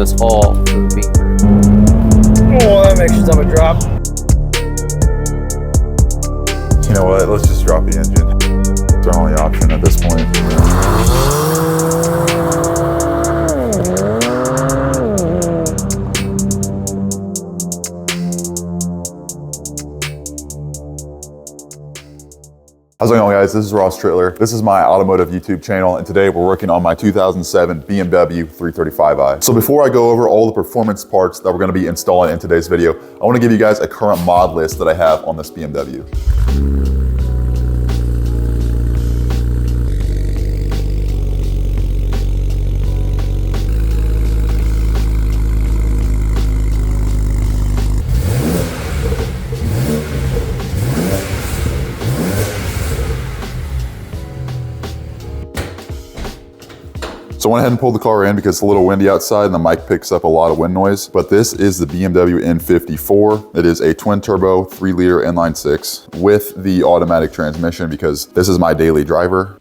us all moving. Oh, that makes your stomach drop. You know what? Let's just drop the engine. It's our only option at this point. How's it going, guys? This is Ross Trittler. This is my automotive YouTube channel, and today we're working on my 2007 BMW 335i. So before I go over all the performance parts that we're going to be installing in today's video, I want to give you guys a current mod list that I have on this BMW. So I went ahead and pulled the car in because it's a little windy outside and the mic picks up a lot of wind noise. But this is the BMW N54. It is a twin turbo 3-liter inline 6 with the automatic transmission because this is my daily driver.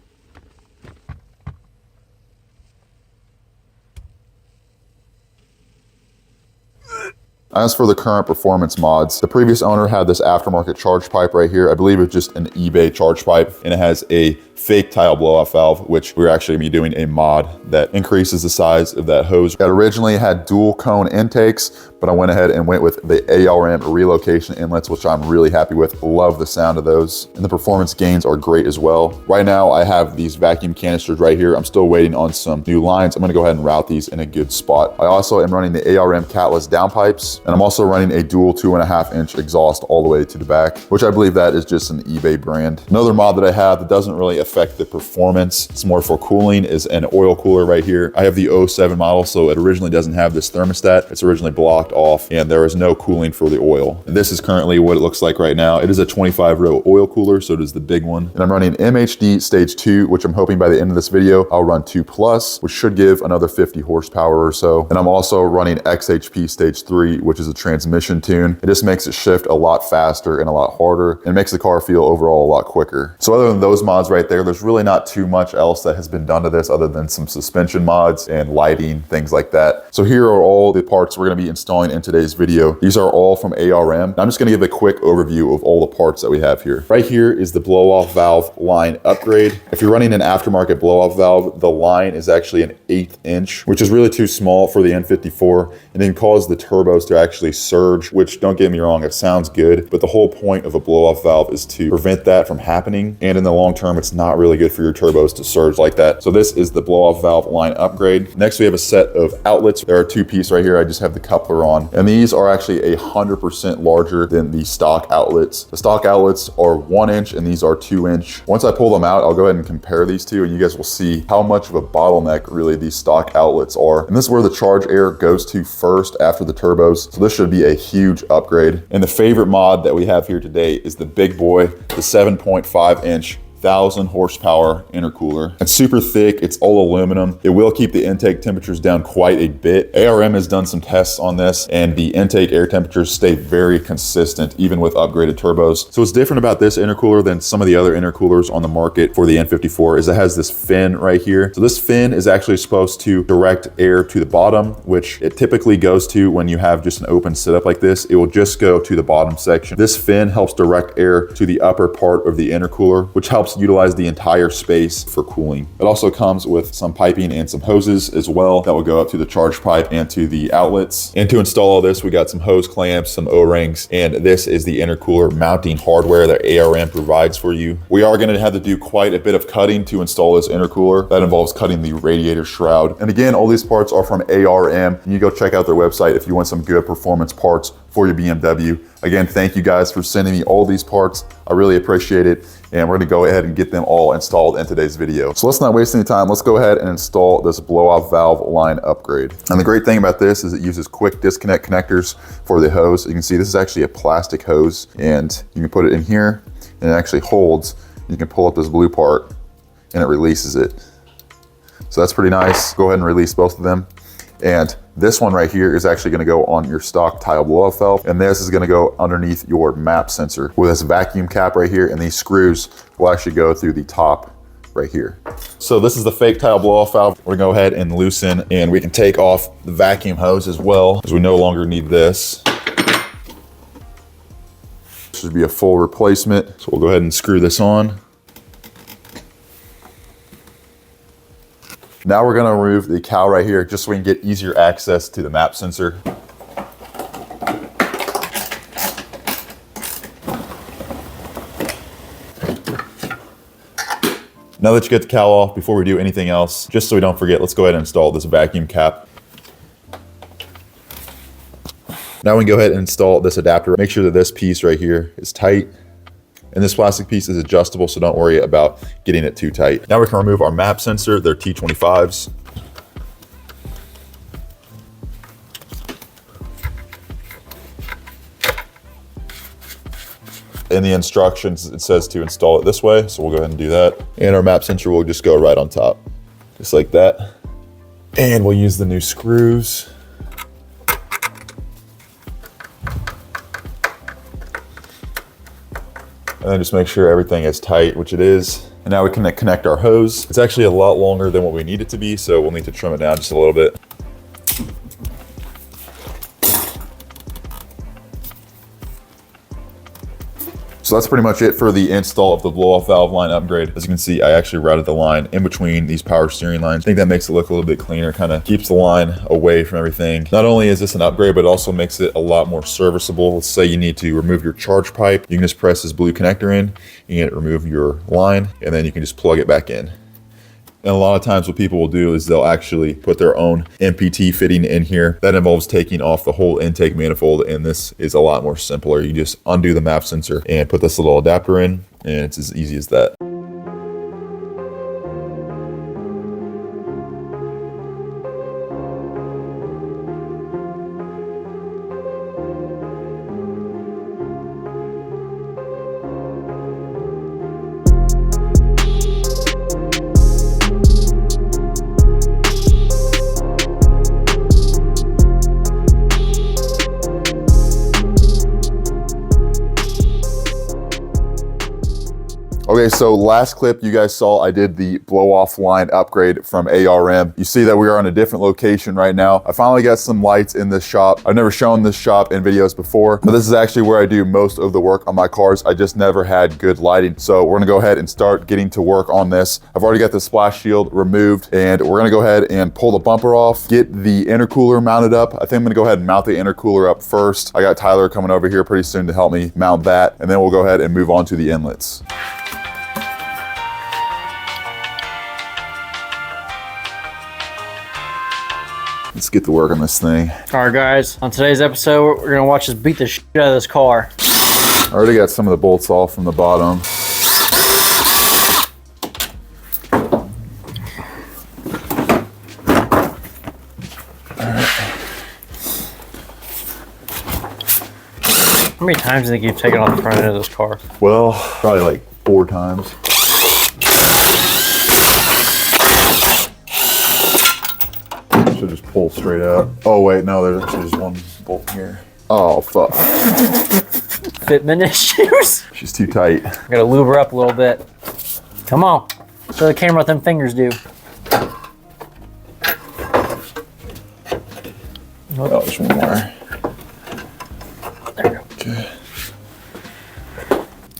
As for the current performance mods, the previous owner had this aftermarket charge pipe right here. I believe it's just an eBay charge pipe, and it has a fake tile blow-off valve, which we're actually gonna be doing a mod that increases the size of that hose. It originally had dual cone intakes, but I went ahead and went with the ARM relocation inlets, which I'm really happy with. Love the sound of those. And the performance gains are great as well. Right now I have these vacuum canisters right here. I'm still waiting on some new lines. I'm gonna go ahead and route these in a good spot. I also am running the ARM catless downpipes, and I'm also running a dual 2.5-inch exhaust all the way to the back, which I believe that is just an eBay brand. Another mod that I have that doesn't really affect the performance, it's more for cooling, is an oil cooler right here. I have the 07 model, so it originally doesn't have this thermostat. It's originally blocked off and there is no cooling for the oil. And this is currently what it looks like right now. It is a 25-row oil cooler, so it is the big one. And I'm running MHD stage 2, which I'm hoping by the end of this video, I'll run 2+, which should give another 50 horsepower or so. And I'm also running XHP stage 3, which is a transmission tune. It just makes it shift a lot faster and a lot harder and makes the car feel overall a lot quicker. So other than those mods right there, there's really not too much else that has been done to this other than some suspension mods and lighting, things like that. So here are all the parts we're gonna be installing in today's video. These are all from ARM. I'm just gonna give a quick overview of all the parts that we have here. Right here is the blow-off valve line upgrade. If you're running an aftermarket blow-off valve, the line is actually an 1/8 inch, which is really too small for the N54, and then cause the turbos to actually surge, which, don't get me wrong, it sounds good, but the whole point of a blow-off valve is to prevent that from happening, and in the long term, it's not really good for your turbos to surge like that. So this is the blow-off valve line upgrade. Next, we have a set of outlets. There are 2 pieces right here. I just have the coupler on, and these are actually 100% larger than the stock outlets. The stock outlets are 1 inch, and these are 2 inch. Once I pull them out, I'll go ahead and compare these two, and you guys will see how much of a bottleneck really these stock outlets are. And this is where the charge air goes to first after the turbos. So this should be a huge upgrade. And the favorite mod that we have here today is the big boy, the 7.5 inch 1,000 horsepower intercooler. It's super thick, it's all aluminum. It will keep the intake temperatures down quite a bit. ARM has done some tests on this and the intake air temperatures stay very consistent even with upgraded turbos. So what's different about this intercooler than some of the other intercoolers on the market for the N54 is it has this fin right here. So this fin is actually supposed to direct air to the bottom, which it typically goes to when you have just an open setup like this. It will just go to the bottom section. This fin helps direct air to the upper part of the intercooler, which helps utilize the entire space for cooling. It also comes with some piping and some hoses as well that will go up to the charge pipe and to the outlets. And to install all this, we got some hose clamps, some O-rings, and this is the intercooler mounting hardware that ARM provides for you. We are going to have to do quite a bit of cutting to install this intercooler. That involves cutting the radiator shroud. And again, all these parts are from ARM. You go check out their website if you want some good performance parts for your BMW. Again, thank you guys for sending me all these parts. I really appreciate it. And we're gonna go ahead and get them all installed in today's video. So let's not waste any time. Let's go ahead and install this blow-off valve line upgrade. And the great thing about this is it uses quick disconnect connectors for the hose. You can see this is actually a plastic hose and you can put it in here and it actually holds. You can pull up this blue part and it releases it. So that's pretty nice. Go ahead and release both of them. And this one right here is actually gonna go on your stock tile blow-off valve, and this is gonna go underneath your map sensor with this vacuum cap right here, and these screws will actually go through the top right here. So this is the fake tile blow off valve. We're gonna go ahead and loosen, and we can take off the vacuum hose as well, because we no longer need this. This should be a full replacement. So we'll go ahead and screw this on. Now we're gonna remove the cowl right here, just so we can get easier access to the map sensor. Now that you get the cowl off, before we do anything else, just so we don't forget, let's go ahead and install this vacuum cap. Now we can go ahead and install this adapter. Make sure that this piece right here is tight. And this plastic piece is adjustable, so don't worry about getting it too tight. Now we can remove our map sensor. They're T25s. In the instructions, it says to install it this way, so we'll go ahead and do that. And our map sensor will just go right on top, just like that. And we'll use the new screws. And then just make sure everything is tight, which it is. And now we can connect our hose. It's actually a lot longer than what we need it to be, so we'll need to trim it down just a little bit. So that's pretty much it for the install of the blow-off valve line upgrade. As you can see, I actually routed the line in between these power steering lines. I think that makes it look a little bit cleaner, kind of keeps the line away from everything. Not only is this an upgrade, but it also makes it a lot more serviceable. Let's say you need to remove your charge pipe. You can just press this blue connector in, you can remove your line, and then you can just plug it back in. And a lot of times what people will do is they'll actually put their own MPT fitting in here. That involves taking off the whole intake manifold, and this is a lot more simpler. You just undo the map sensor and put this little adapter in, and it's as easy as that. Okay, so last clip you guys saw, I did the blow-off line upgrade from ARM. You see that we are on a different location right now. I finally got some lights in this shop. I've never shown this shop in videos before, but this is actually where I do most of the work on my cars. I just never had good lighting. So we're gonna go ahead and start getting to work on this. I've already got the splash shield removed, and we're gonna go ahead and pull the bumper off, get the intercooler mounted up. I think I'm gonna go ahead and mount the intercooler up first. I got Tyler coming over here pretty soon to help me mount that, and then we'll go ahead and move on to the inlets. Let's get to work on this thing. All right, guys. On today's episode, we're gonna watch us beat the shit out of this car. I already got some of the bolts off from the bottom. How many times do you think you've taken off the front end of this car? Well, probably like 4 times. Should just pull straight out. Oh wait, no, there's actually just one bolt here. Oh fuck. Fitment issues? She's too tight. I gotta lube her up a little bit. Come on. Show the camera what them fingers do. Oh, there's one more. There you go. Okay.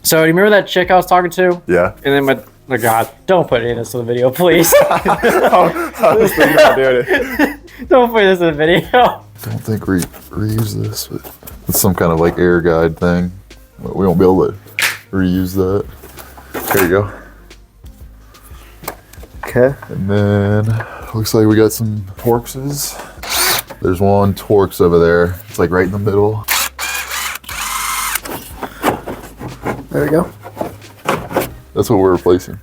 So, do you remember that chick I was talking to? Yeah. And then my God, don't put any of this in the video, please. I was thinking about doing it. Don't put this in the video. Don't think we reuse this, but it's some kind of like air guide thing. We won't be able to reuse that. There you go. Okay. And then looks like we got some Torxes. There's one Torx over there. It's like right in the middle. There we go. That's what we're replacing.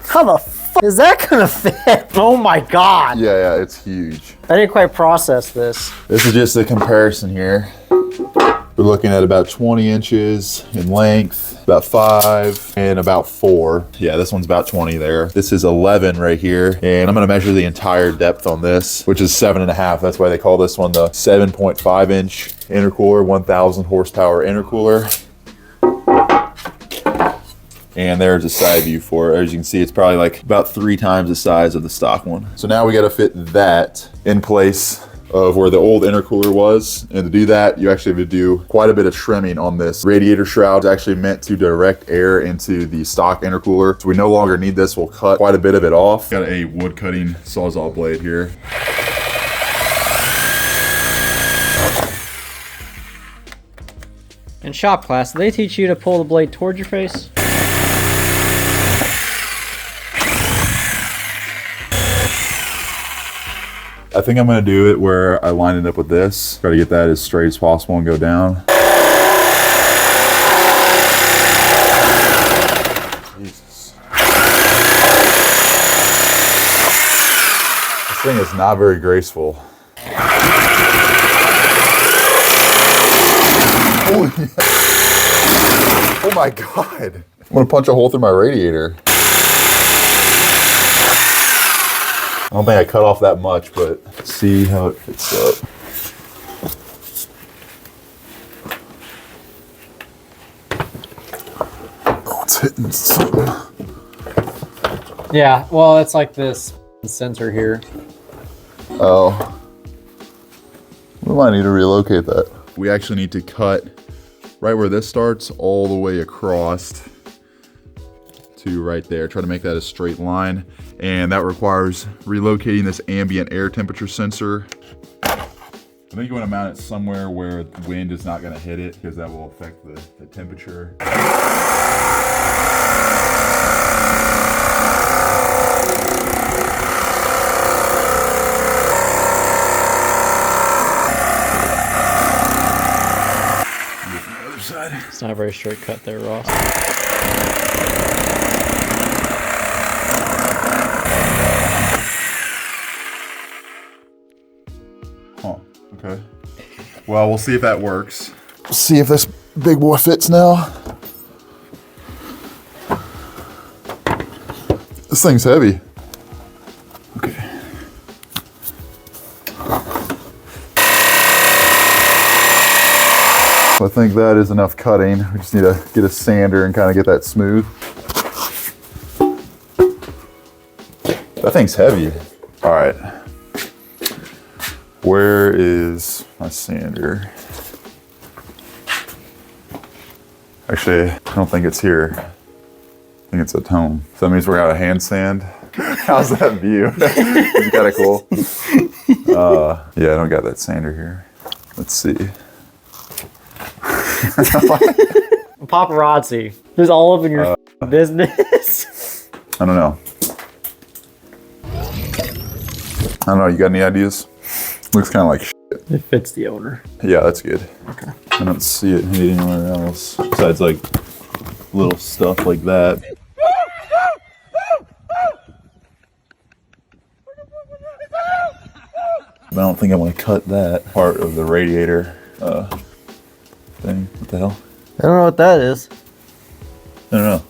How the fuck is that gonna fit? Oh my God. Yeah, it's huge. I didn't quite process this. This is just a comparison here. We're looking at about 20 inches in length, about 5, and about 4. Yeah, this one's about 20 there. This is 11 right here, and I'm gonna measure the entire depth on this, which is 7.5. That's why they call this one the 7.5 inch intercooler, 1,000 horsepower intercooler. And there's a side view for it. As you can see, it's probably like about 3 times the size of the stock one. So now we got to fit that in place of where the old intercooler was. And to do that, you actually have to do quite a bit of trimming on this. Radiator shroud is actually meant to direct air into the stock intercooler. So we no longer need this. We'll cut quite a bit of it off. Got a wood cutting Sawzall blade here. In shop class, do they teach you to pull the blade towards your face? I think I'm gonna do it where I line it up with this. Try to get that as straight as possible and go down. Jesus. This thing is not very graceful. Oh my God. I'm gonna punch a hole through my radiator. I don't think I cut off that much, but let's see how it fits up. Oh, it's hitting something. Yeah, well, it's like this sensor here. Oh. We might need to relocate that. We actually need to cut right where this starts all the way across to right there. Try to make that a straight line. And that requires relocating this ambient air temperature sensor. I think you want to mount it somewhere where wind is not going to hit it, because that will affect the temperature. It's not a very straight cut there, Ross. Huh, okay. Well, we'll see if that works. See if this big boy fits now. This thing's heavy. Okay. So I think that is enough cutting. We just need to get a sander and kind of get that smooth. That thing's heavy. All right. Where is my sander? Actually, I don't think it's here. I think it's at home. So that means we're out of hand sand. How's that view? It's kind of cool. Yeah, I don't got that sander here. Let's see. Paparazzi. Who's all up in your business? I don't know. You got any ideas? Looks kind of like shit. It fits the owner. Yeah, that's good. Okay. I don't see it anywhere else besides like little stuff like that. I don't think I want to cut that part of the radiator thing. What the hell? I don't know what that is. I don't know.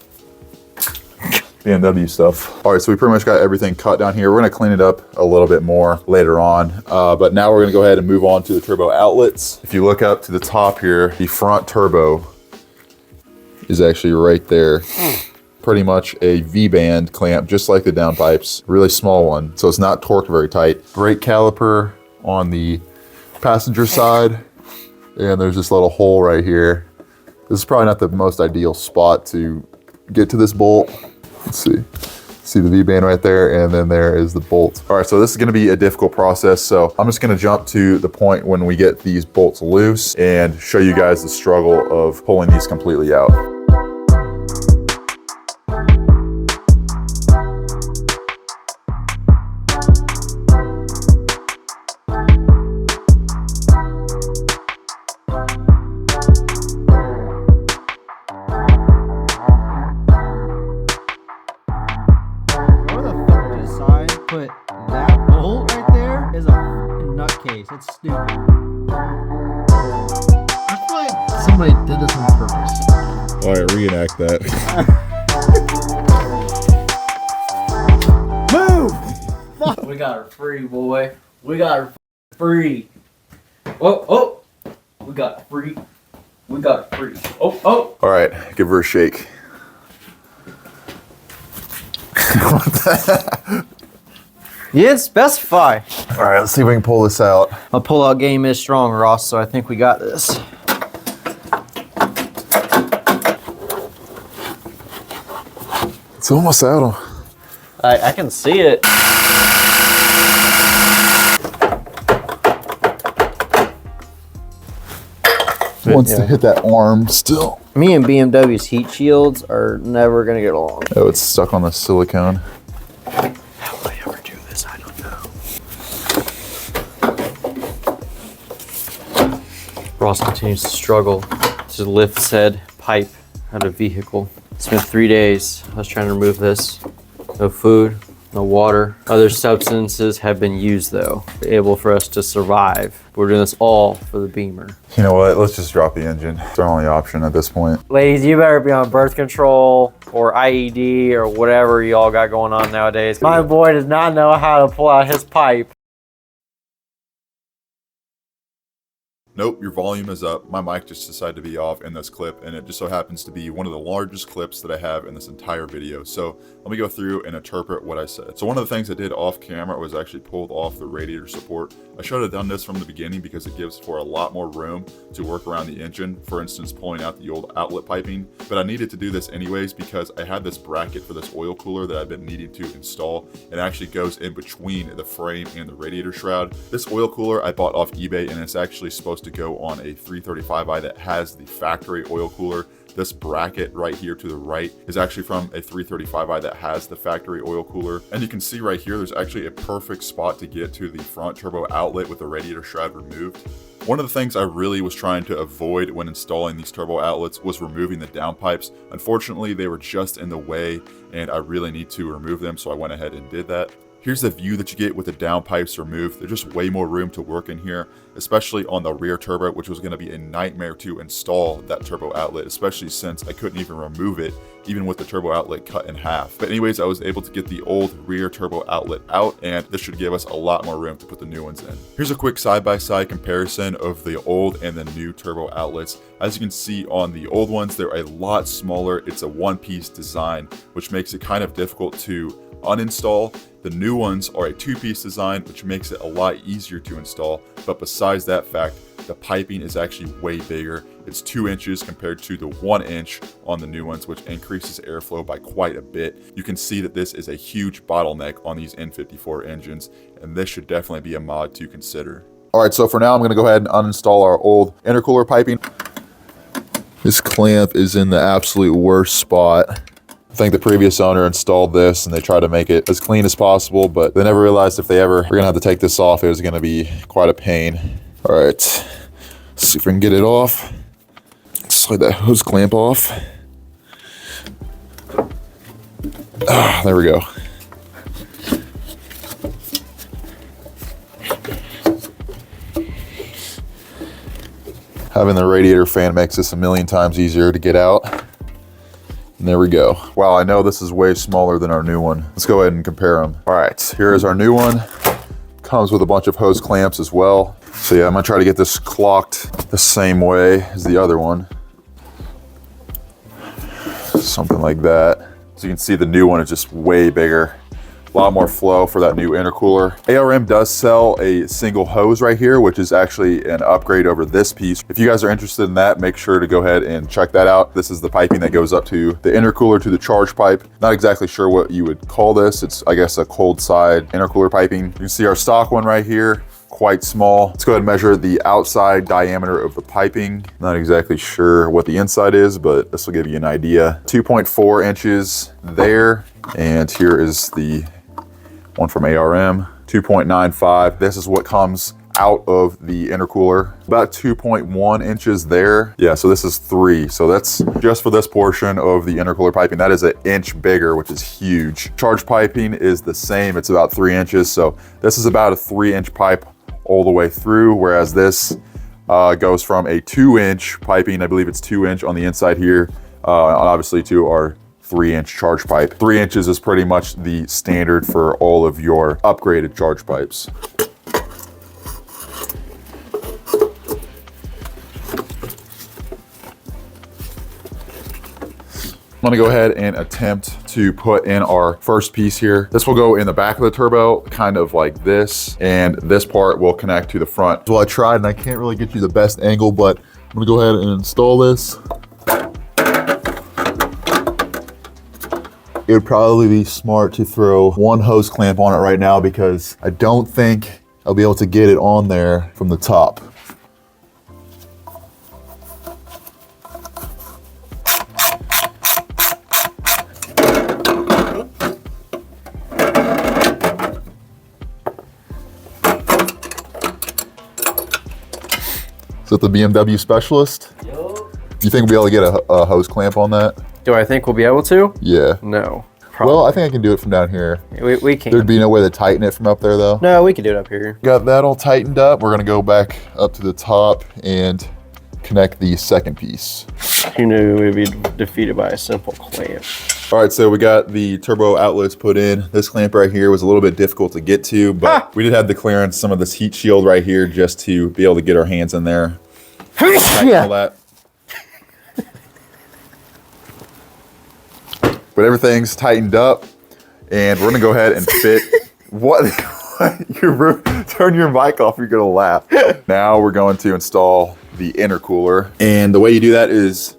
BMW stuff. All right, so we pretty much got everything cut down here. We're gonna clean it up a little bit more later on, but now we're gonna go ahead and move on to the turbo outlets. If you look up to the top here, the front turbo is actually right there. Pretty much a V-band clamp, just like the downpipes, really small one. So it's not torqued very tight. Brake caliper on the passenger side, and there's this little hole right here. This is probably not the most ideal spot to get to this bolt. Let's see. See the V-band right there, and then there is the bolt. All right, so this is gonna be a difficult process, so I'm just gonna jump to the point when we get these bolts loose and show you guys the struggle of pulling these completely out. Put that bolt right there is a nutcase. It's stupid. I feel like somebody did this on purpose. All right, reenact that. Move! We got her free, boy. We got her free. Oh. We got her free. We got her free. Oh. All right, give her a shake. You didn't specify. All right, let's see if we can pull this out. My pull-out game is strong, Ross, so I think we got this. It's almost out. I can see it. Wants to hit that arm still. Me and BMW's heat shields are never gonna get along. Oh, it's stuck on the silicone. How would I ever do this? I don't know. Ross continues to struggle to lift said pipe out of vehicle. It's been 3 days. I was trying to remove this. No food, no water. Other substances have been used though, able for us to survive. We're doing this all for the Beamer. You know what? Let's just drop the engine. It's our only option at this point. Ladies, you better be on birth control or IED or whatever y'all got going on nowadays. My boy does not know how to pull out his pipe. Nope, your volume is up. My mic just decided to be off in this clip, and it just so happens to be one of the largest clips that I have in this entire video. So let me go through and interpret what I said. So one of the things I did off camera was actually pulled off the radiator support. I should have done this from the beginning because it gives for a lot more room to work around the engine. For instance, pulling out the old outlet piping. But I needed to do this anyways because I had this bracket for this oil cooler that I've been needing to install. It actually goes in between the frame and the radiator shroud. This oil cooler I bought off eBay, and it's actually supposed to go on a 335i that has the factory oil cooler. This bracket right here to the right is actually from a 335i that has the factory oil cooler. And you can see right here, there's actually a perfect spot to get to the front turbo outlet with the radiator shroud removed. One of the things I really was trying to avoid when installing these turbo outlets was removing the downpipes. Unfortunately, they were just in the way and I really need to remove them, so I went ahead and did that. Here's the view that you get with the downpipes removed. There's just way more room to work in here, especially on the rear turbo, which was going to be a nightmare to install that turbo outlet, especially since I couldn't even remove it, even with the turbo outlet cut in half. But anyways, I was able to get the old rear turbo outlet out, and this should give us a lot more room to put the new ones in. Here's a quick side-by-side comparison of the old and the new turbo outlets. As you can see on the old ones, they're a lot smaller. It's a one-piece design, which makes it kind of difficult to uninstall. The new ones are a two-piece design, which makes it a lot easier to install. But besides that fact, the piping is actually way bigger. It's 2 inches compared to the 1 inch on the new ones, which increases airflow by quite a bit. You can see that this is a huge bottleneck on these N54 engines, and this should definitely be a mod to consider. All right, so for now, I'm gonna go ahead and uninstall our old intercooler piping. This clamp is in the absolute worst spot. I think the previous owner installed this and they tried to make it as clean as possible, but they never realized if they ever were gonna have to take this off, it was gonna be quite a pain. All right, let's see if we can get it off. Slide that hose clamp off. Ah, there we go. Having the radiator fan makes this a million times easier to get out. And there we go. Wow, I know this is way smaller than our new one. Let's go ahead and compare them. All right, here is our new one. Comes with a bunch of hose clamps as well. So yeah, I'm gonna try to get this clocked the same way as the other one. Something like that. So you can see the new one is just way bigger. A lot more flow for that new intercooler. ARM does sell a single hose right here, which is actually an upgrade over this piece. If you guys are interested in that, make sure to go ahead and check that out. This is the piping that goes up to the intercooler to the charge pipe. Not exactly sure what you would call this. It's, I guess, a cold side intercooler piping. You can see our stock one right here. Quite small. Let's go ahead and measure the outside diameter of the piping. Not exactly sure what the inside is, but this will give you an idea. 2.4 inches there. And here is the one from ARM, 2.95. This is what comes out of the intercooler. About 2.1 inches there. Yeah, so this is 3. So that's just for this portion of the intercooler piping. That is an inch bigger, which is huge. Charge piping is the same. It's about 3 inches. So this is about a 3-inch pipe all the way through, whereas this goes from a 2-inch piping, I believe it's 2-inch on the inside here, obviously to our 3-inch charge pipe. 3 inches is pretty much the standard for all of your upgraded charge pipes. gonna go ahead and attempt to put in our first piece here. This will go in the back of the turbo, kind of like this, and this part will connect to the front. So I tried and I can't really get you the best angle, but I'm gonna go ahead and install this. It would probably be smart to throw one hose clamp on it right now because I don't think I'll be able to get it on there from the top. Is that the BMW specialist? Yep. Do you think we'll be able to get a hose clamp on that? Do I think we'll be able to? Yeah. No. Well, I think I can do it from down here. We can. There'd be no way to tighten it from up there though. No, we can do it up here. Got that all tightened up. We're gonna go back up to the top and connect the second piece. Who knew we'd be defeated by a simple clamp? All right, so we got the turbo outlets put in. This clamp right here was a little bit difficult to get to, but we did have the clearance, some of this heat shield right here just to be able to get our hands in there. Tighten all that. But everything's tightened up, and we're gonna go ahead and fit. What? Turn your mic off, you're gonna laugh. Now we're going to install the intercooler. And the way you do that is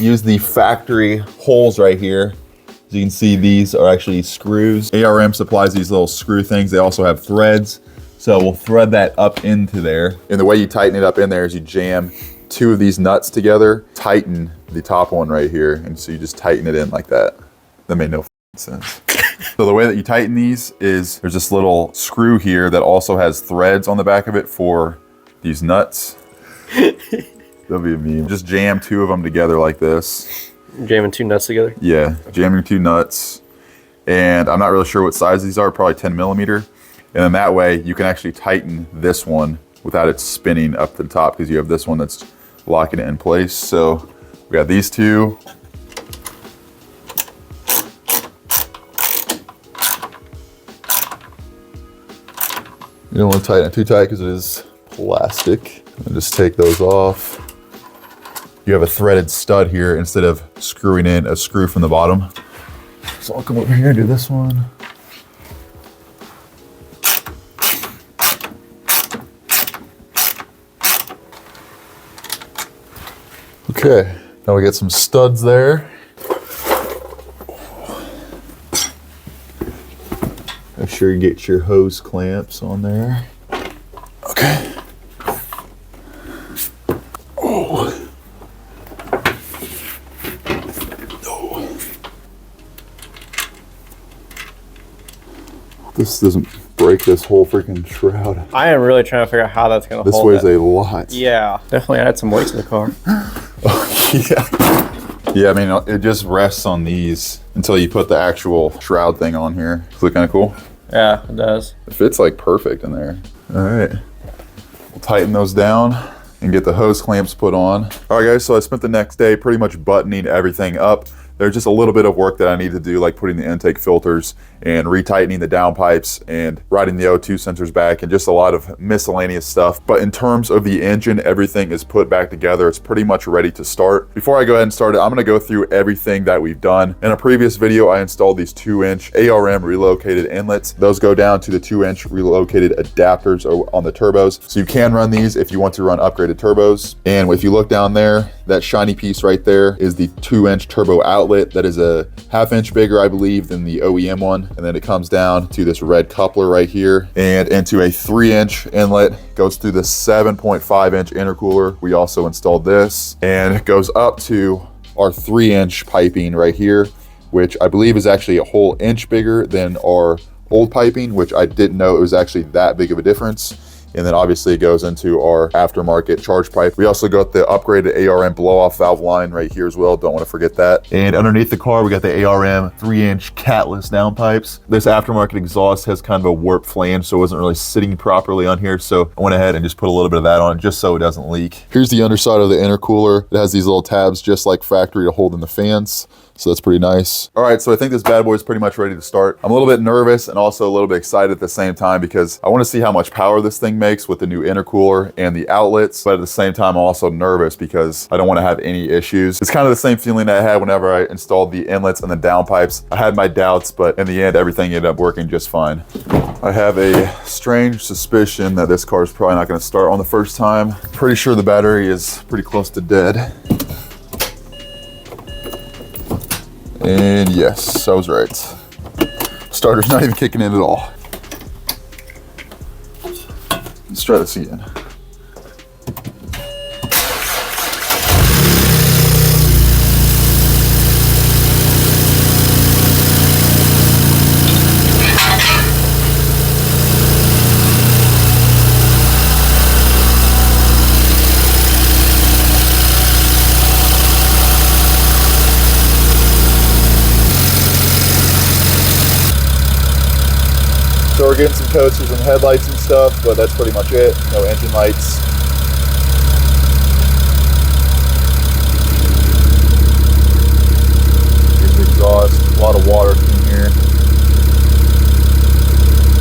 use the factory holes right here. As you can see, these are actually screws. ARM supplies these little screw things. They also have threads. So we'll thread that up into there. And the way you tighten it up in there is you jam two of these nuts together, tighten the top one right here, and so you just tighten it in like that. That made no sense. So the way that you tighten these is there's this little screw here that also has threads on the back of it for these nuts. That'll be a meme. Just jam two of them together like this. Jamming two nuts together? Yeah, jamming two nuts. And I'm not really sure what size these are, probably 10 millimeter. And then that way you can actually tighten this one without it spinning up to the top because you have this one that's locking it in place. So we got these two. You don't want to tighten it too tight because it is plastic. And just take those off. You have a threaded stud here instead of screwing in a screw from the bottom. So I'll come over here and do this one. Okay, now we get some studs there. Make sure you get your hose clamps on there. Okay. Oh. Oh. This doesn't break this whole freaking shroud. I am really trying to figure out how that's going to This hold weighs it. a lot. Yeah, definitely add some weight to the car. Yeah. Yeah, I mean, it just rests on these until you put the actual shroud thing on here. Does it look kind of cool? Yeah, it does. It fits like perfect in there. All right. We'll tighten those down and get the hose clamps put on. All right, guys, so I spent the next day pretty much buttoning everything up. There's just a little bit of work that I need to do, like putting the intake filters and retightening the downpipes and riding the O2 sensors back and just a lot of miscellaneous stuff. But in terms of the engine, everything is put back together. It's pretty much ready to start. Before I go ahead and start it, I'm gonna go through everything that we've done. In a previous video, I installed these 2-inch ARM relocated inlets. Those go down to the 2-inch relocated adapters on the turbos. So you can run these if you want to run upgraded turbos. And if you look down there, that shiny piece right there is the 2-inch turbo outlet. That is a 1/2 inch bigger, I believe, than the OEM one. And then it comes down to this red coupler right here and into a 3-inch inlet, goes through the 7.5-inch intercooler. We also installed this, and it goes up to our 3-inch piping right here, which I believe is actually a whole inch bigger than our old piping, which I didn't know it was actually that big of a difference. And then obviously it goes into our aftermarket charge pipe. We also got the upgraded ARM blow-off valve line right here as well. Don't want to forget that. And underneath the car, we got the ARM 3-inch catless downpipes. This aftermarket exhaust has kind of a warped flange, so it wasn't really sitting properly on here. So I went ahead and just put a little bit of that on just so it doesn't leak. Here's the underside of the intercooler. It has these little tabs just like factory to hold in the fans. So that's pretty nice. All right, so I think this bad boy is pretty much ready to start. I'm a little bit nervous and also a little bit excited at the same time because I want to see how much power this thing makes with the new intercooler and the outlets, but at the same time, I'm also nervous because I don't want to have any issues. It's kind of the same feeling that I had whenever I installed the inlets and the downpipes. I had my doubts, but in the end, everything ended up working just fine. I have a strange suspicion that this car is probably not going to start on the first time. Pretty sure the battery is pretty close to dead. And yes, I was right. Starter's not even kicking in at all. Let's try this again. So we're getting some coasters and headlights and stuff, but that's pretty much it. No engine lights. Here's the exhaust, a lot of water in here.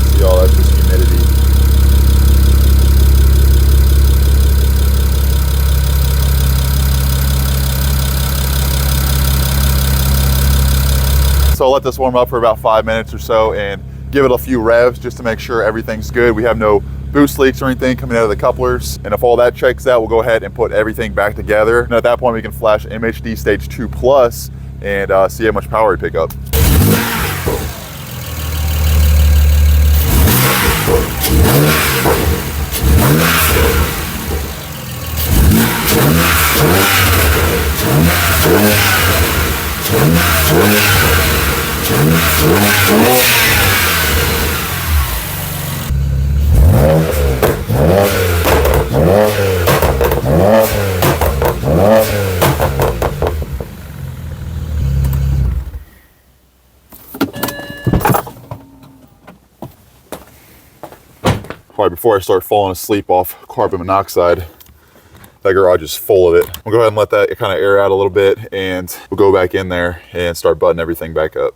See all that's just humidity. So I'll let this warm up for about 5 minutes or so and give it a few revs just to make sure everything's good. We have no boost leaks or anything coming out of the couplers. And if all that checks out, we'll go ahead and put everything back together. And at that point, we can flash MHD Stage 2 Plus and see how much power we pick up. Probably before I start falling asleep off carbon monoxide. That garage is full of it. We'll go ahead and let that kind of air out a little bit and we'll go back in there and start buttoning everything back up.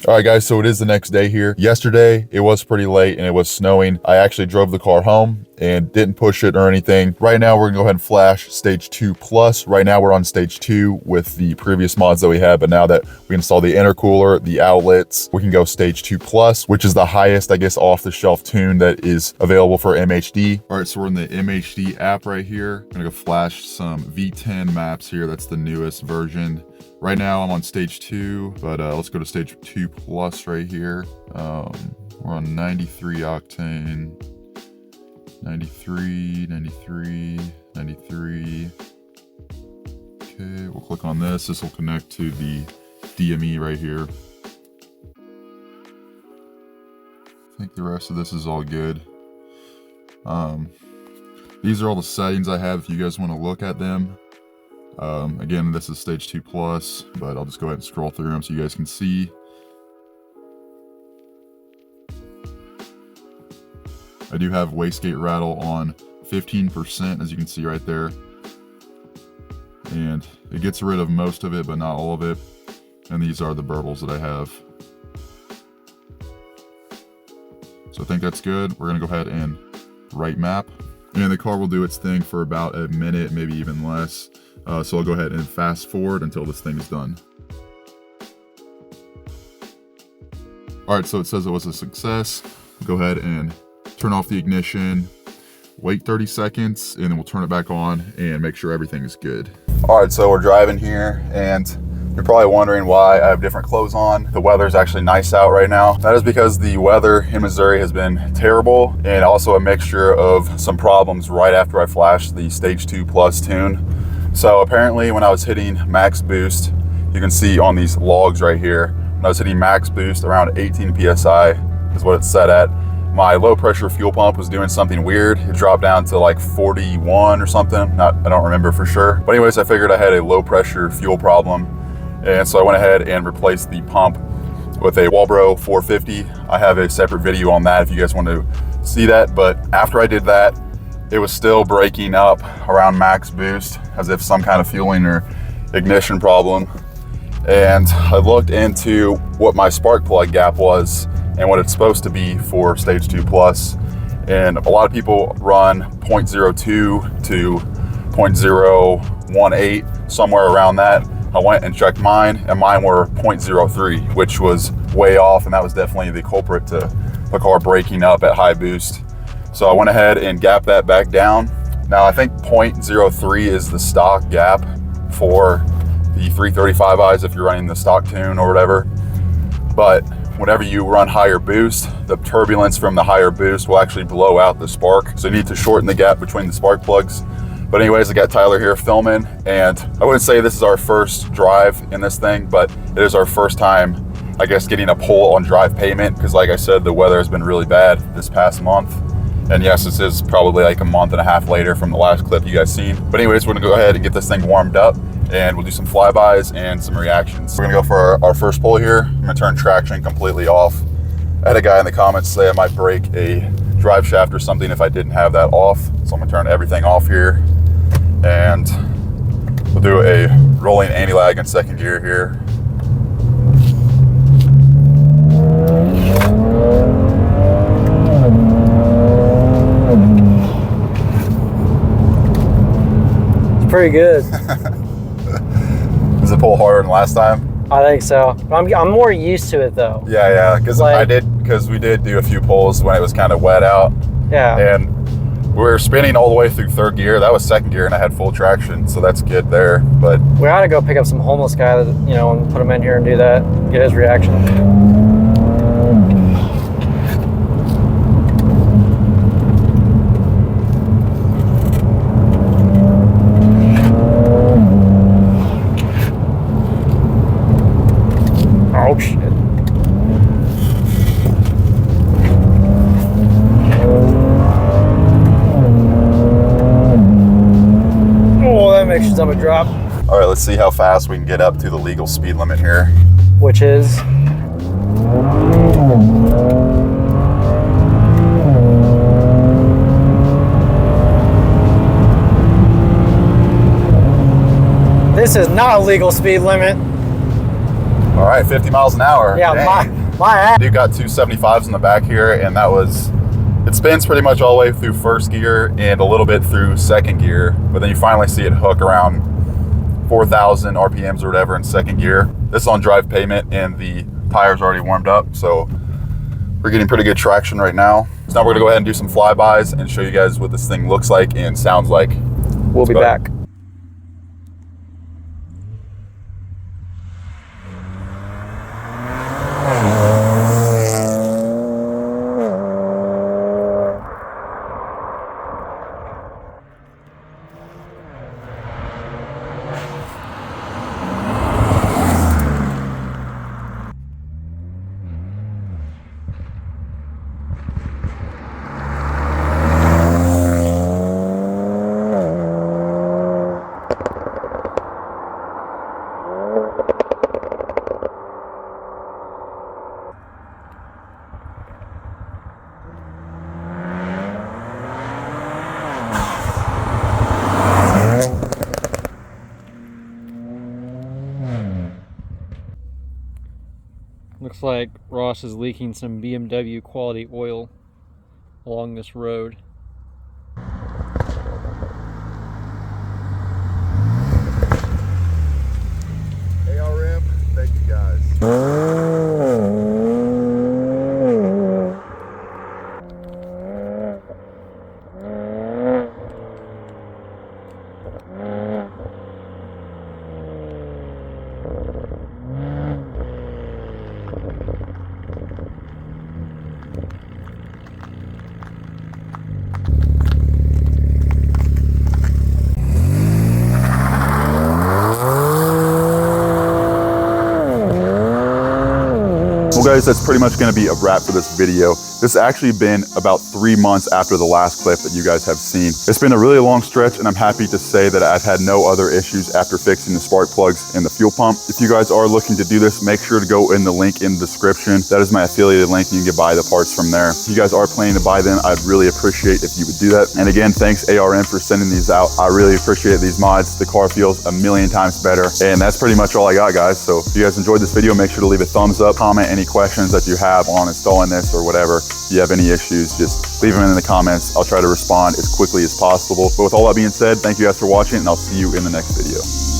All right, guys, so it is the next day here. Yesterday, it was pretty late and it was snowing. I actually drove the car home and didn't push it or anything. Right now, we're gonna go ahead and flash Stage 2 Plus. Right now, we're on Stage 2 with the previous mods that we had, but now that we installed the intercooler, the outlets, we can go Stage 2 Plus, which is the highest, I guess, off-the-shelf tune that is available for MHD. All right, so we're in the MHD app right here. I'm gonna go flash some V10 maps here. That's the newest version. Right now I'm on Stage 2, but let's go to Stage 2 Plus right here. We're on 93 octane, 93, 93, 93. Okay, we'll click on this. This will connect to the DME right here. I think the rest of this is all good. These are all the settings I have if you guys want to look at them. Again, this is Stage 2 Plus, but I'll just go ahead and scroll through them so you guys can see. I do have wastegate rattle on 15%, as you can see right there. And it gets rid of most of it, but not all of it. And these are the burbles that I have. So I think that's good. We're gonna go ahead and write map. And the car will do its thing for about a minute, maybe even less. So I'll go ahead and fast forward until this thing is done. All right, so it says it was a success. Go ahead and turn off the ignition, wait 30 seconds, and then we'll turn it back on and make sure everything is good. All right, so we're driving here, and You're probably wondering why I have different clothes on. The weather's actually nice out right now. That is because the weather in Missouri has been terrible, and also a mixture of some problems right after I flashed the Stage 2 Plus tune. So apparently when I was hitting max boost, you can see on these logs right here, when I was hitting max boost around 18 PSI is what it's set at, my low pressure fuel pump was doing something weird. It dropped down to like 41 or something. I don't remember for sure. But anyways, I figured I had a low pressure fuel problem. And so I went ahead and replaced the pump with a Walbro 450. I have a separate video on that if you guys want to see that. But after I did that, it was still breaking up around max boost as if some kind of fueling or ignition problem. And I looked into what my spark plug gap was and what it's supposed to be for Stage 2 Plus. And a lot of people run 0.02 to 0.018, somewhere around that. I went and checked mine, and mine were 0.03, which was way off, and that was definitely the culprit to the car breaking up at high boost. So I went ahead and gapped that back down. Now I think 0.03 is the stock gap for the 335i's if you're running the stock tune or whatever. But whenever you run higher boost, the turbulence from the higher boost will actually blow out the spark. So you need to shorten the gap between the spark plugs. But anyways, I got Tyler here filming, and I wouldn't say this is our first drive in this thing, but it is our first time, I guess, getting a pull on drive payment, because like I said, the weather has been really bad this past month. And yes, this is probably like a month and a half later from the last clip you guys seen. But anyways, we're gonna go ahead and get this thing warmed up, and we'll do some flybys and some reactions. We're gonna go for our first pull here. I'm gonna turn traction completely off. I had a guy in the comments say I might break a drive shaft or something if I didn't have that off. So I'm gonna turn everything off here. And we'll do a rolling anti-lag in second gear here. It's pretty good. Does it pull harder than last time? I think so. I'm more used to it though. Yeah, because we did do a few pulls when it was kind of wet out. Yeah. And we were spinning all the way through third gear. That was second gear, and I had full traction, so that's good there. But we ought to go pick up some homeless guy, and put him in here and do that, get his reaction. Oh shit. Makes your stomach drop. All right, let's see how fast we can get up to the legal speed limit here. Which is? This is not a legal speed limit. All right, 50 miles an hour. Yeah, dang. my ass. Dude got 275s in the back here, and it spins pretty much all the way through first gear and a little bit through second gear, but then you finally see it hook around 4,000 RPMs or whatever in second gear. This is on drive payment, and the tire's already warmed up, so we're getting pretty good traction right now. So now we're gonna go ahead and do some flybys and show you guys what this thing looks like and sounds like. We'll be back. Looks like Ross is leaking some BMW quality oil along this road. ARM, thank you guys. Well guys, that's pretty much gonna be a wrap for this video. This has actually been about 3 months after the last clip that you guys have seen. It's been a really long stretch, and I'm happy to say that I've had no other issues after fixing the spark plugs in the fuel pump. If you guys are looking to do this, make sure to go in the link in the description. That is my affiliated link, and you can buy the parts from there. If you guys are planning to buy them, I'd really appreciate if you would do that. And again, thanks ARM for sending these out. I really appreciate these mods. The car feels a million times better. And that's pretty much all I got, guys. So if you guys enjoyed this video, make sure to leave a thumbs up, comment any questions that you have on installing this or whatever. If you have any issues, just leave them in the comments. I'll try to respond as quickly as possible. But with all that being said, thank you guys for watching, and I'll see you in the next video.